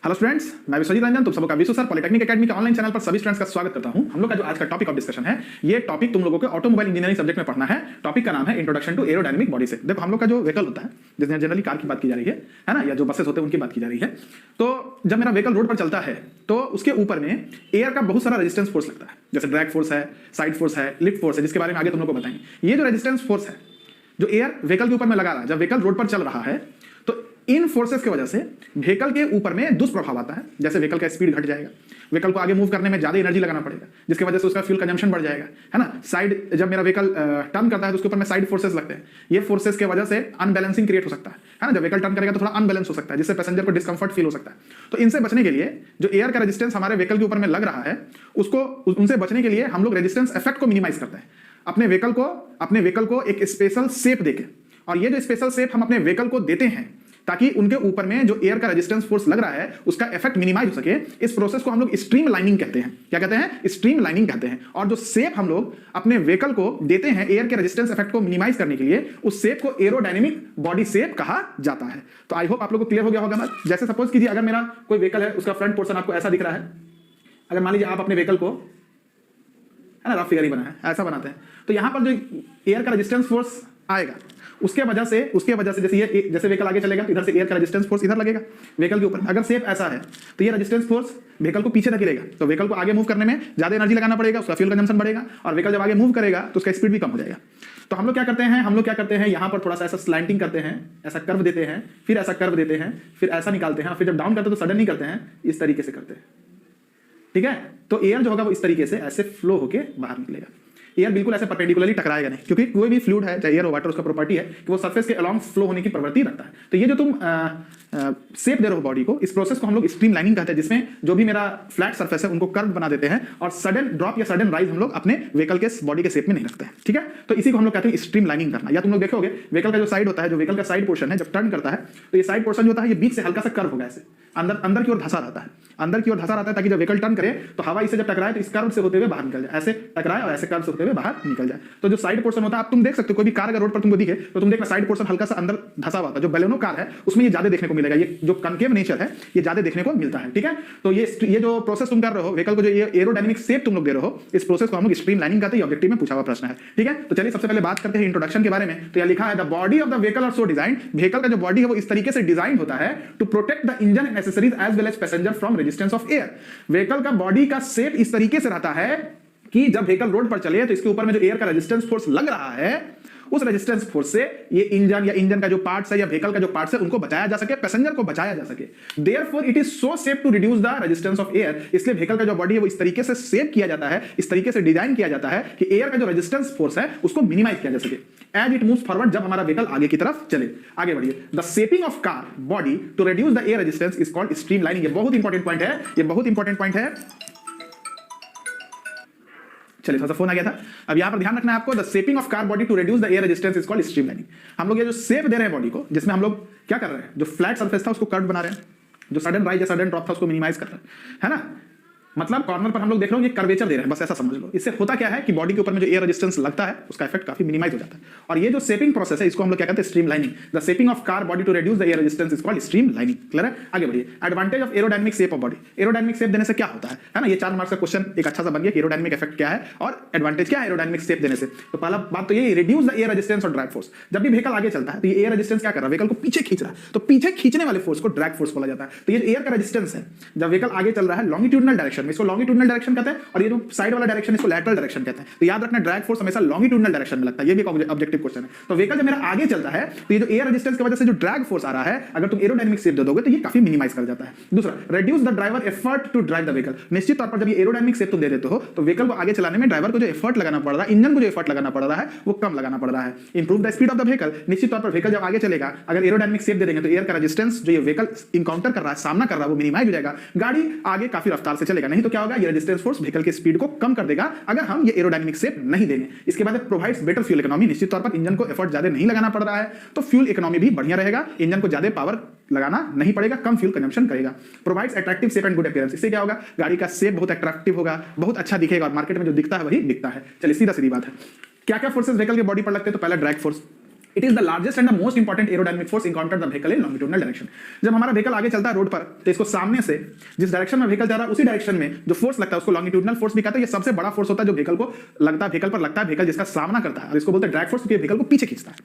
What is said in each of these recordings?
Hello students, मैं विश्वजीत रंजन तुम सबका विश्व सर पॉलिटेक्निक एकेडमी के ऑनलाइन चैनल पर सभी स्टूडेंट्स का स्वागत करता हूं। हम लोग का जो आज का टॉपिक ऑफ डिस्कशन है, ये टॉपिक तुम लोगों के ऑटोमोबाइल इंजीनियरिंग सब्जेक्ट में पढ़ना है। टॉपिक का नाम है इंट्रोडक्शन टू एरोडायनामिक बॉडी से। देखो, हम लोग का जो व्हीकल होता है, जिसमें जनरली कार की बात की जा रही है ना, या जो बसेस होते हैं उनकी बात की जा रही है। तो जब मेरा व्हीकल रोड पर चलता है तो उसके ऊपर में एयर का बहुत सारा रेजिस्टेंस फोर्स लगता है, जैसे ड्रैग फोर्स है, साइड फोर्स है, लिफ्ट फोर्स है, जिसके बारे में आगे तुम लोग को बताएंगे। ये जो रेजिस्टेंस फोर्स है जो एयर व्हीकल के ऊपर में लगा रहा है, जब व्हीकल रोड पर चल रहा है तो इन फोर्सेस की वजह से व्हीकल के ऊपर में दुष्प्रभाव आता है। जैसे व्हीकल का स्पीड घट जाएगा, व्हीकल को आगे मूव करने में ज्यादा एनर्जी लगाना पड़ेगा, जिसकी वजह से उसका फ्यूल कंजम्पशन बढ़ जाएगा, है ना। साइड, जब मेरा व्हीकल टर्न करता है तो उसके ऊपर में साइड फोर्सेस लगते हैं। ये फोर्सेस की वजह से अनबैलेंसिंग क्रिएट हो सकता है ना। जब व्हीकल टर्न करेगा तो थोड़ा अनबैलेंस हो सकता है, जिससे पैसेंजर को डिस्कंफर्ट फील हो सकता है। तो इनसे बचने के लिए जो एयर का रेजिस्टेंस हमारे व्हीकल के ऊपर में लग रहा है, उसको उनसे बचने के लिए हम लोग रेजिस्टेंस इफेक्ट को मिनिमाइज करते हैं। अपने व्हीकल को एक स्पेशल शेप देके, और ये जो स्पेशल शेप हम अपने व्हीकल को देते हैं ताकि उनके ऊपर में जो एयर का रेजिस्टेंस फोर्स लग रहा है उसका इफेक्ट मिनिमाइज हो सके। इस प्रोसेस को हम लोग स्ट्रीम लाइनिंग कहते हैं। क्या कहते हैं? स्ट्रीम लाइनिंग कहते हैं। और जो शेप हम लोग अपने व्हीकल को देते हैं एयर के रेजिस्टेंस इफेक्ट को मिनिमाइज करने के लिए, उस शेप को एरोडायनेमिक बॉडी शेप कहा जाता है। तो आई होप आप लोगों को क्लियर हो गया होगा ना। जैसे सपोज कीजिए, अगर मेरा कोई व्हीकल है, उसका फ्रंट पोर्शन आपको ऐसा दिख रहा है। अगर मान लीजिए आप अपने व्हीकल को, है ना, रफ फिगर ही बना है, ऐसा बनाते हैं, तो यहां पर जो एयर का रेजिस्टेंस फोर्स आएगा उसके वजह से जैसे व्हीकल आगे चलेगा तो इधर से एयर का रेजिस्टेंस फोर्स इधर लगेगा व्हीकल के ऊपर। अगर शेप ऐसा है तो ये रेजिस्टेंस फोर्स व्हीकल को पीछे धकेलेगा, तो व्हीकल को आगे मूव करने में ज्यादा एनर्जी लगाना पड़ेगा, उसका फ्यूल कंजम्पशन बढ़ेगा, और व्हीकल जब आगे मूव करेगा तो उसका स्पीड भी कम हो जाएगा। तो हम लोग क्या करते हैं यहां पर थोड़ा सा ऐसा स्लैंटिंग करते हैं, ऐसा कर्व देते हैं, फिर ऐसा कर्व देते हैं, फिर ऐसा निकालते हैं, फिर जब डाउन करते हैं तो सडन नहीं करते हैं, इस तरीके से करते हैं। ठीक है, तो एयर जो होगा वो इस तरीके से ऐसे फ्लो होके बाहर निकलेगा। एयर बिल्कुल ऐसे परपेंडिकुलरली टकराएगा नहीं, क्योंकि कोई भी फ्लूइड है, चाहे एयर हो वाटर, उसका प्रॉपर्टी है कि वो सरफेस के अलोंग फ्लो होने की प्रवृत्ति रखता है। तो ये जो तुम शेप दे रहे हो बॉडी को, इस प्रोसेस को हम लोग स्ट्रीम लाइनिंग कहते हैं, जिसमें जो भी मेरा फ्लैट सरफेस है उनको कर्व बना देते हैं, और सडन ड्रॉप या सडन राइज हम लोग अपने व्हीकल के बॉडी के शेप में नहीं रखते हैं। ठीक है, तो इसी को हम लोग कहते हैं स्ट्रीम लाइनिंग करना। या तुम लोग देखोगे व्हीकल का जो साइड होता है, जो व्हीकल का साइड पोर्शन है, जब टर्न करता है तो ये साइड पोर्शन जो होता है ये बीच से हल्का सा कर्व होगा, ऐसे अंदर की ओर धंसा रहता है, ताकि जब व्हीकल टर्न करे तो हवा इससे जब टकराए तो इस कर्व से होते हुए बाहर निकल जाए, ऐसे टकराए और ऐसे कर्व से होते हुए बाहर निकल जाए। तो जो साइड पोर्शन होता है, आप तुम देख सकते हो, कोई भी कार अगर रोड पर तुमको दिखे तो तुम देखना साइड पोर्शन हल्का सा अंदर धंसा हुआ था। जो बेलेनो कार है उसमें ये ज्यादा देखने को मिलेगा, ये जो कनकेव नेचर है ये ज्यादा देखने को मिलता है। ठीक है, तो ये जो प्रोसेस तुम कर रहे हो व्हीकल को, जो ये एरोडायनामिक शेप तुम लोग दे रहे हो, इस प्रोसेस को हम लोग स्ट्रीम लाइनिंग कहते हैं। ऑब्जेक्टिव में पूछा हुआ प्रश्न है। ठीक है, तो चलिए सबसे पहले बात करते हैं इंट्रोडक्शन के बारे में। तो यह लिखा है, the body of the vehicle are so design, vehicle का जो बॉडी है वो इस तरीके से डिजाइन होता है to protect the engine and accessories as well as passenger from resistance of air. Vehicle का बॉडी का शेप इस तरीके से रहता है कि जब व्हीकल रोड पर चले तो इसके ऊपर में जो एयर का रेजिस्टेंस फोर्स लग रहा है, उस रेजिस्टेंस फोर्स से ये इंजन का जो पार्ट्स है या व्हीकल का जो पार्ट्स है उनको बचाया जा सके, पैसेंजर को बचाया जा सके। Therefore it is so shape to reduce the resistance of air. इसलिए व्हीकल का जो बॉडी है वो इस तरीके से शेप किया जाता है, इस तरीके से डिजाइन किया जाता है कि एयर का जो रेजिस्टेंस फोर्स है उसको मिनिमाइज किया जा सके एज इट मूव्स फॉरवर्ड, जब हमारा व्हीकल आगे की तरफ चले। आगे बढ़िए, the shaping of car body to reduce the air resistance is called streamlining. ये बहुत इंपॉर्टेंट पॉइंट है, चलिए थोड़ा सा फोन आ गया था। अब यहां पर ध्यान रखना है आपको, the shaping of car body to reduce the air resistance is called streamlining. हम लोग ये जो शेप दे रहे हैं बॉडी को, जिसमें हम लोग क्या कर रहे हैं, जो फ्लैट सरफेस था उसको कर्व बना रहे हैं, जो सडन राइज या सडन ड्रॉप था उसको मिनिमाइज कर रहे हैं, है ना। मतलब कॉर्नर पर हम लोग देख रहे हो ये कर्वेचर दे रहे हैं, बस ऐसा समझ लो। इससे होता क्या है कि बॉडी के ऊपर में जो एयर रेजिस्टेंस लगता है उसका इफेक्ट काफी मिनिमाइज हो जाता है। और ये जो शेपिंग प्रोसेस है इसको हम लोग क्या कहते हैं, streamlining. The shaping of car body to reduce the air resistance is called streamlining. Clear है? आगे बढ़िए, advantage of aerodynamic shape of body. Aerodynamic shape देने से क्या होता है ना, ये 4 मार्क्स का क्वेश्चन एक अच्छा सा बन गया कि एरोडायनामिक इफेक्ट क्या है और एडवांटेज क्या है एरोडायनामिक शेप देने से। तो पहला बात तो ये, रिड्यूस द एयर रेजिस्टेंस और ड्रैग फोर्स। जब भी व्हीकल आगे चलता है तो ये एयर रेजिस्टेंस क्या कर रहा है, व्हीकल को पीछे खींच रहा है, तो पीछे खींचने वाले फोर्स को ड्रैग फोर्स बोला जाता है। तो ये एयर का रेजिस्टेंस है जब व्हीकल आगे चल रहा है लॉन्गिट्यूडनल डायरेक्शन में, इसको लॉन्गिट्यूडनल डायरेक्शन कहते हैं, और ये जो साइड वाला डायरेक्शन इसको लैटरल डायरेक्शन कहते हैं। तो याद रखना, ड्रैग फोर्स हमेशा लॉन्गिट्यूडनल डायरेक्शन में लगता है। ये भी एक ऑब्जेक्टिव क्वेश्चन है। तो व्हीकल जब मेरा आगे चलता है तो ये जो एयर रेजिस्टेंस की वजह से जो ड्रैग फोर्स आ रहा है, अगर तुम एरोडायनामिक शेप दे दोगे तो ये काफी मिनिमाइज कर जाता है। दूसरा, reduce the driver effort to drive the vehicle. निश्चित तौर पर जब ये एरोडायनामिक शेप तुम दे देते हो तो व्हीकल को आगे चलाने में ड्राइवर को जो एफर्ट लगाना पड़ रहा है, इंजन को जो एफर्ट लगाना पड़ रहा है वो कम लगाना पड़ रहा है। Improve the speed of the vehicle. निश्चित तौर पर व्हीकल जब आगे चलेगा, अगर एरोडायनामिक शेप दे देंगे तो एयर का रेजिस्टेंस जो ये व्हीकल इंकाउंटर कर रहा है, सामना कर रहा है, वो मिनिमाइज हो जाएगा, गाड़ी आगे काफी रफ्तार से चलेगा। नहीं तो क्या होगा, ये रेजिस्टेंस फोर्स व्हीकल की स्पीड को कम कर देगा अगर हम ये एरोडायनामिक शेप नहीं देंगे। इसके बाद प्रोवाइड्स बेटर फ्यूल इकोनॉमी। निश्चित तौर पर इंजन को एफर्ट ज्यादा नहीं लगाना पड़ रहा है तो फ्यूल इकोनॉमी भी बढ़िया रहेगा, इंजन को ज्यादा पावर लगाना नहीं पड़ेगा, कम फ्यूल कंजम्पशन करेगा। Provides attractive shape and good appearance. इससे क्या होगा, गाड़ी का शेप बहुत अट्रैक्टिव होगा, बहुत अच्छा दिखेगा, और मार्केट में जो दिखता है वही दिखता है। चलिए सीधा सीधी बात है, क्या क्या फोर्सेस व्हीकल की बॉडी पर लगते हैं। तो पहला drag force, it is the largest and the most important aerodynamic force encounter the vehicle in longitudinal direction. जब हमारा व्हीकल आगे चलता है रोड पर तो इसको सामने से जिस डायरेक्शन में व्हीकल जा रहा है उसी डायरेक्शन में जो फोर्स लगता है उसको लॉन्गिट्यूडनल फोर्स भी कहते हैं। ये सबसे बड़ा फोर्स होता है जो व्हीकल को लगता है, व्हीकल पर लगता है, व्हीकल जिसका सामना करता है, और इसको बोलते हैं ड्रैग फोर्स क्योंकि व्हीकल को पीछे खींचता है।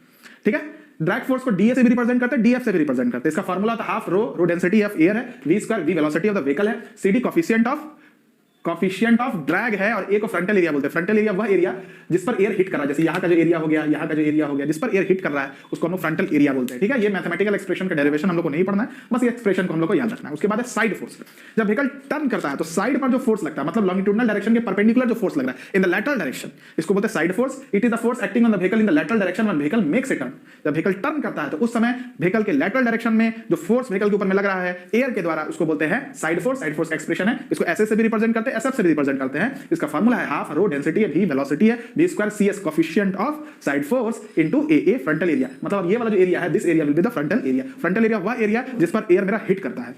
ठीक है, ड्रैग फोर्स को डीए से भी रिप्रेजेंट करते हैं, डीएफ से भी रिप्रेजेंट करते हैं। इसका फार्मूला था half rho density of air है, V square V velocity of the vehicle है, सीडी कॉफिशिएंट ऑफ ड्रैग है, और ए को फ्रंटल एरिया बोलते हैं। फ्रंटल एरिया वह एरिया जिस पर एयर हिट कर रहा है, जैसे यहाँ का जो एरिया हो गया, यहाँ का जो एरिया हो गया, जिस पर एयर हिट कर रहा है उसको हम लोग फ्रंटल एरिया बोलते हैं। ठीक है, ये मैथमेटिकल एक्सप्रेशन का डेरिवेशन हम लोग को नहीं पढ़ना है, बस ये एक्सप्रेशन को हम लोग को याद रखना है। उसके बाद है साइड फोर्स। जब व्हीकल टर्न करता है तो साइड पर जो फोर्स लगता है, मतलब लॉन्गिट्यूडनल डायरेक्शन के परपेंडिकुलर जो फोर्स लग रहा है इन द लैटरल डायरेक्शन, इसको बोलते हैं side force. It is the force acting on the vehicle in the lateral direction when vehicle makes a turn. जब व्हीकल टर्न करता है तो उस समय व्हीकल के लैटरल डायरेक्शन में जो फोर्स व्हीकल के ऊपर में लग रहा है एयर के द्वारा, उसको बोलते हैं साइड फोर्स। साइड फोर्स का एक्सप्रेशन है, इसको एसएस से भी रिप्रेजेंट करते हैं, एसएफ से भी रिप्रेजेंट करते हैं। इसका फार्मूला है हाफ रो डेंसिटी है, वी वेलोसिटी है, V square C S coefficient of side force into A frontal area. मतलब ये वाला जो एरिया है, this area will be the frontal area. Frontal area वह एरिया जिस पर एयर मेरा हिट करता है।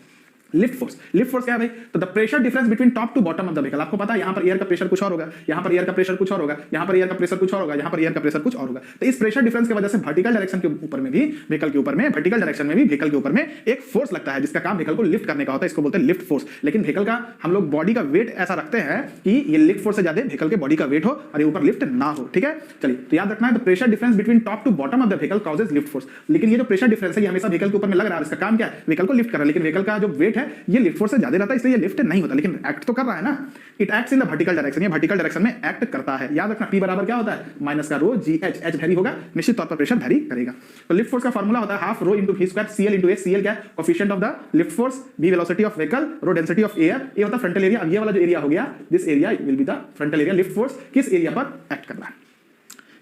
लिफ्ट फोर्स, लिफ्ट फोर्स क्या है भाई? तो the pressure difference between top to bottom of the vehicle. आपको पता है यहाँ पर एयर का प्रेशर कुछ और होगा, यहाँ पर एयर का प्रेशर कुछ और होगा, यहाँ पर एयर का प्रेशर कुछ और होगा, यहाँ पर एयर का प्रेशर कुछ और होगा। तो इस प्रेशर डिफरेंस की वजह से वर्टिकल डायरेक्शन के ऊपर में भी व्हीकल के ऊपर में, वर्टिकल डायरेक्शन में भी व्हीकल के ऊपर में एक फोर्स लगता है जिसका काम व्हीकल को लिफ्ट करने का होता है, इसको बोलते हैं लिफ्ट फोर्स। लेकिन व्हीकल का हम लोग बॉडी का वेट ऐसा रखते हैं कि ये लिफ्ट फोर्स से ज्यादा व्हीकल के बॉडी का वेट हो और ये ऊपर लिफ्ट ना हो। ठीक है, चलिए तो याद रखना है the pressure difference between top to bottom of the vehicle causes lift force. लेकिन ये जो प्रेशर डिफरेंस है ये हमेशा व्हीकल के ऊपर में लग रहा है, इसका काम क्या है? व्हीकल को लिफ्ट करना। लेकिन व्हीकल का जो वेट है ये लिफ्ट फोर्स से ज्यादा रहता है, इसलिए ये लिफ्ट नहीं होता, लेकिन एक्ट तो कर रहा है ना। It acts in the vertical direction, ये वर्टिकल डायरेक्शन में एक्ट करता है। याद रखना P बराबर क्या होता है? माइनस का रो जी एच, एच वेरी होगा, निश्चित तौर पर प्रेशर वेरी करेगा। तो लिफ्ट फोर्स का फार्मूला होता है half rho into V square CL into A. CL क्या है? Coefficient of the lift force, V velocity of vehicle, rho density of air, ये होता है फ्रंटल एरिया। अब ये वाला जो एरिया हो गया, this area will be the frontal area. Lift force किस एरिया पर एक्ट कर रहा है?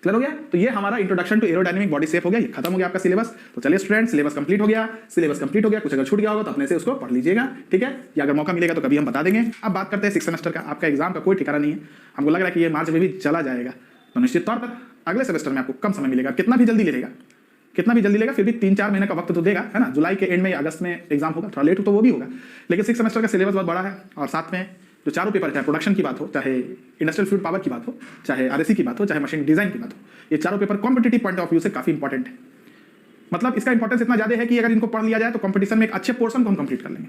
क्लियर हो गया? तो ये हमारा introduction to aerodynamic body shape हो गया, ये खत्म हो गया आपका सिलेबस। तो चलिए स्टूडेंट्स, सिलेबस कंप्लीट हो गया, सिलेबस कंप्लीट हो गया। कुछ अगर छूट गया होगा तो अपने से उसको पढ़ लीजिएगा, ठीक है? या अगर मौका मिलेगा तो कभी हम बता देंगे। अब बात करते हैं 6 सेमेस्टर का। आपका एग्जाम का कोई ठिकाना नहीं है, हमको लग रहा है कि ये मार्च में भी चला जाएगा, तो निश्चित तौर पर अगले सेमेस्टर में आपको कम समय मिलेगा। कितना भी जल्दी लेगा, कितना भी जल्दी लेगा, फिर भी 3-4 महीने का वक्त तो देगा, है ना? जुलाई के एंड में या अगस्त में एग्जाम होगा, थोड़ा लेट हो तो वो भी होगा, लेकिन 6 सेमेस्टर का सिलेबस बहुत बड़ा है। और साथ में जो चारों पेपर, चाहे प्रोडक्शन की बात हो, चाहे इंडस्ट्रियल फ्लूइड पावर की बात हो, चाहे आरएसी की बात हो, चाहे मशीन डिजाइन की बात हो, ये चारों paper competitive point of view से काफी इंपॉर्टेंट है। मतलब इसका इंपॉर्टेंस इतना ज्यादा है कि अगर इनको पढ़ लिया जाए तो कंपटीशन में एक अच्छे पोर्शन को हम कंप्लीट कर लेंगे।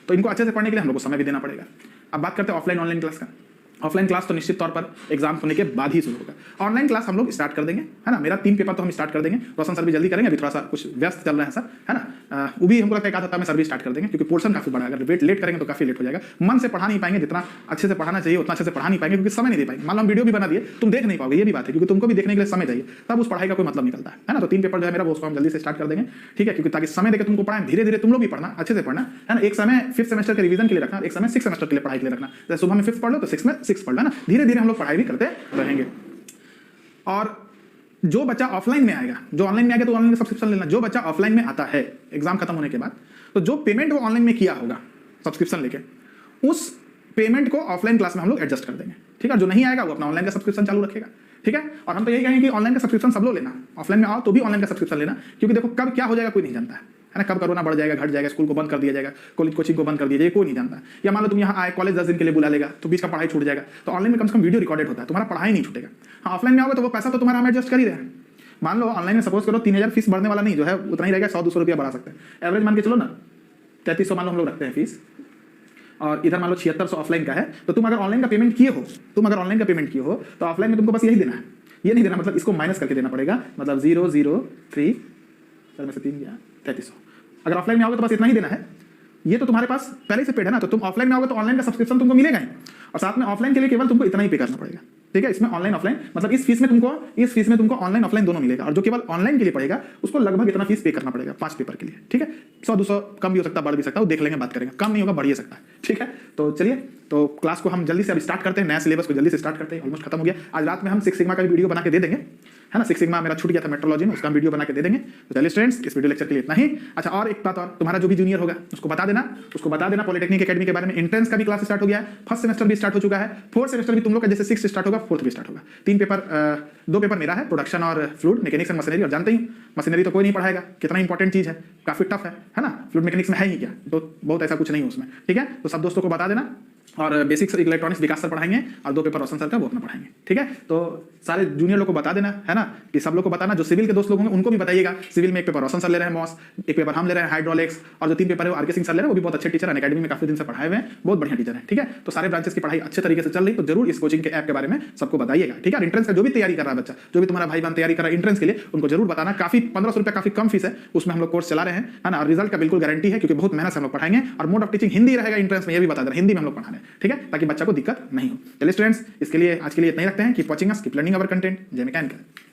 तो इनको अच्छे से पढ़ने के लिए हम लोग को समय भी देना पड़ेगा। अब बात करते हैं ऑफलाइन ऑनलाइन क्लास का। ऑफलाइन क्लास तो निश्चित तौर पर एग्जाम होने के बाद ही शुरू होगा। ऑनलाइन क्लास हम लोग स्टार्ट कर देंगे, है ना? मेरा 3 पेपर तो हम स्टार्ट कर देंगे, रोशन सर भी जल्दी करेंगे, अभी थोड़ा सा कुछ व्यस्त चल रहा है सर, है ना? वो भी हमको लगता है एक आधा हफ्ता में सर भी स्टार्ट कर देंगे, क्योंकि पोर्शन काफी बड़ा है। अगर वेट लेट करेंगे तो काफी लेट हो जाएगा, मन से पढ़ा नहीं पाएंगे, जितना अच्छे से पढ़ाना चाहिए उतना अच्छे से पढ़ा नहीं पाएंगे, क्योंकि समय नहीं दे पाएंगे। मान लो हम वीडियो भी बना दिए, तुम देख नहीं पाओगे, ये भी बात है, क्योंकि तुमको भी देखने के लिए समय चाहिए, तब उस पढ़ाई का कोई मतलब निकलता है ना? तो 3 पेपर जो है मेरा, उसको हम जल्दी से स्टार्ट कर देंगे, ठीक है? क्योंकि ताकि समय देकर तुमको पढ़ाएं, धीरे धीरे तुम लोग भी पढ़ना, अच्छे से पढ़ना, है ना? एक समय 5th सेमेस्टर के रिवीजन के लिए रखना, एक समय 6th सेमेस्टर के लिए पढ़ाई के लिए रखना। जैसे सुबह में 5th पढ़ लो तो 6th में 6th पढ़ लो ना, धीरे धीरे हम लोग पढ़ाई भी करते रहेंगे। और जो बच्चा ऑफलाइन में आएगा, जो ऑनलाइन में आएगा तो ऑनलाइन का सब्सक्रिप्शन लेना। जो बच्चा ऑफलाइन में आता है एग्जाम खत्म होने के बाद, तो जो पेमेंट वो ऑनलाइन में किया होगा सब्सक्रिप्शन लेके, उस पेमेंट को ऑफलाइन क्लास में हम लोग एडजस्ट कर देंगे, ठीक है? जो नहीं आएगा वो अपना ऑनलाइन का सब्सक्रिप्शन चालू रखेगा, ठीक है? और हम तो यही कहेंगे कि ऑनलाइन का सब्सक्रिप्शन सब लोग लेना, ऑफलाइन में आओ तो भी ऑनलाइन का सब्सक्रिप्शन लेना, क्योंकि देखो कब क्या हो जाएगा कोई नहीं जानता है ना? कब कोरोना बढ़ जाएगा, घट जाएगा, स्कूल को बंद कर दिया जाएगा, कॉलेज कोचिंग को बंद कर दिया जाएगा, कोई नहीं जानता। या मान लो तुम यहाँ आए, कॉलेज 10 दिन के लिए बुला लेगा, तो बीच का पढ़ाई छूट जाएगा। तो ऑनलाइन में कम से कम वीडियो रिकॉर्डेड होता है, तुम्हारा पढ़ाई नहीं छूटेगा। हाँ, ऑफलाइन में आओगे तो वो पैसा तो तुम्हारा हम एडजस्ट कर ही रहे हैं। मान लो ऑनलाइन में सपोज करो 3000 फीस बढ़ने वाला नहीं, जो है उतना ही रहेगा, 100-200 रुपया बढ़ा सकते हैं। एवरेज मान के चलो ना, 3300 मान लो हम लोग रखते हैं फीस, और इधर मान लो 7600 ऑफलाइन का है। तो तुम अगर ऑनलाइन का पेमेंट किए हो, तो ऑफलाइन में तुमको बस यही देना है, ये नहीं देना, मतलब इसको माइनस करके देना पड़ेगा, मतलब 003 सर में से 3 गया 3300। अगर ऑफलाइन में आओगे तो बस इतना ही देना है। ये तो तुम्हारे पास पहले से पेड है ना, तो तुम ऑफलाइन में आओगे तो ऑनलाइन का सब्सक्रिप्शन तुमको मिलेगा ही, और साथ में ऑफलाइन के लिए केवल तुमको इतना ही पे करना पड़ेगा, ठीक है? इसमें ऑनलाइन ऑफलाइन मतलब इस फीस में तुमको ऑनलाइन ऑफलाइन दोनों मिलेगा। और जो केवल ऑनलाइन के लिए पड़ेगा उसको लगभग इतना फीस पे करना पड़ेगा 5 पेपर के लिए, ठीक है? 100-200 कम भी हो सकता है, बढ़ भी सकता है, वो देख लेंगे, बात करेंगे, कम नहीं होगा, बढ़ ही सकता है, ठीक है? तो चलिए, तो क्लास को हम जल्दी से अब स्टार्ट करते हैं, नया सिलेबस को जल्दी से स्टार्ट करते हैं। ऑलमोस्ट खत्म हो गया। आज रात में हम 6 सिग्मा का भी वीडियो बना के दे देंगे, है ना? 6 सिग्मा मेरा छूट गया था मेट्रोलॉजी में, उसका वीडियो बना के दे देंगे। तो चलिए स्टूडेंट्स, इस वीडियो लेक्चर के लिए इतना ही। अच्छा, और एक बात, और तुम्हारा जो भी जूनियर होगा उसको बता देना पॉलिटेक्निक एकेडमी के बारे में। एंट्रेंस का भी क्लास स्टार्ट हो गया है, 1st सेमेस्टर भी स्टार्ट हो चुका है, 4th सेमेस्टर भी तुम लोग का जैसे 6th स्टार्ट होगा, 4th भी स्टार्ट होगा। 3 पेपर, 2 पेपर मेरा है, प्रोडक्शन और फ्लूइड मैकेनिक्स एंड मशीनरी। और जानते ही मशीनरी तो कोई नहीं पढ़ाएगा, कितना इंपॉर्टेंट चीज है, काफी टफ है ना? फ्लूइड मैकेनिक्स में है ही क्या, तो बहुत ऐसा कुछ नहीं है उसमें, ठीक है? तो सब दोस्तों को बता देना, और बेसिक्स इलेक्ट्रॉनिक्स विकास सर पढ़ाएंगे और 2 पेपर रोशन सर का वो अपना पढ़ाएंगे। ठीक है, तो सारे जूनियर लोग को बता देना है ना, कि सब लोग को बताना, जो सिविल के दोस्त लोग होंगे उनको भी बताइएगा। सिविल में एक पेपर रोशन सर ले रहे हैं मॉस, एक पेपर हम ले रहे हैं हाइड्रोलिक्स, और जो 3 पेपर है वो आर के सिंह सर ले रहे हैं, वो भी बहुत अच्छे टीचर हैं, अकेडमी में काफी दिन से पढ़ाए हुए हैं, बहुत बढ़िया टीचर है। ठीक है, तो सारे ब्रांचेस की पढ़ाई अच्छे तरीके से चल रही, तो जरूर इस कोचिंग के ऐप के बारे में सबको बताइएगा। ठीक है, इंट्रेंस का जो भी तैयारी कर रहा है बच्चा, जो भी तुम्हारा भाई बहन तैयारी कर रहा है इंट्रेंस के लिए, उनको जरूर बताना। काफी 1500 रुपये काफी कम फीस है, उसमें हम लोग कोर्स चला रहे हैं, है ना, और रिजल्ट का बिल्कुल गारंटी है, क्योंकि बहुत मेहनत से हम लोग पढ़ाएंगे, और मोड ऑफ टीचिंग हिंदी रहेगा इंट्रेंस में, ये भी बता दे रहे हैं, हिंदी में हम लोग पढ़ा रहे हैं। ठीक है, ताकि बच्चा को दिक्कत नहीं हो। चलिए स्टूडेंट्स, इसके लिए आज के लिए इतना ही रखते हैं। Keep watching us, keep learning our content. जय मैकेनिकल।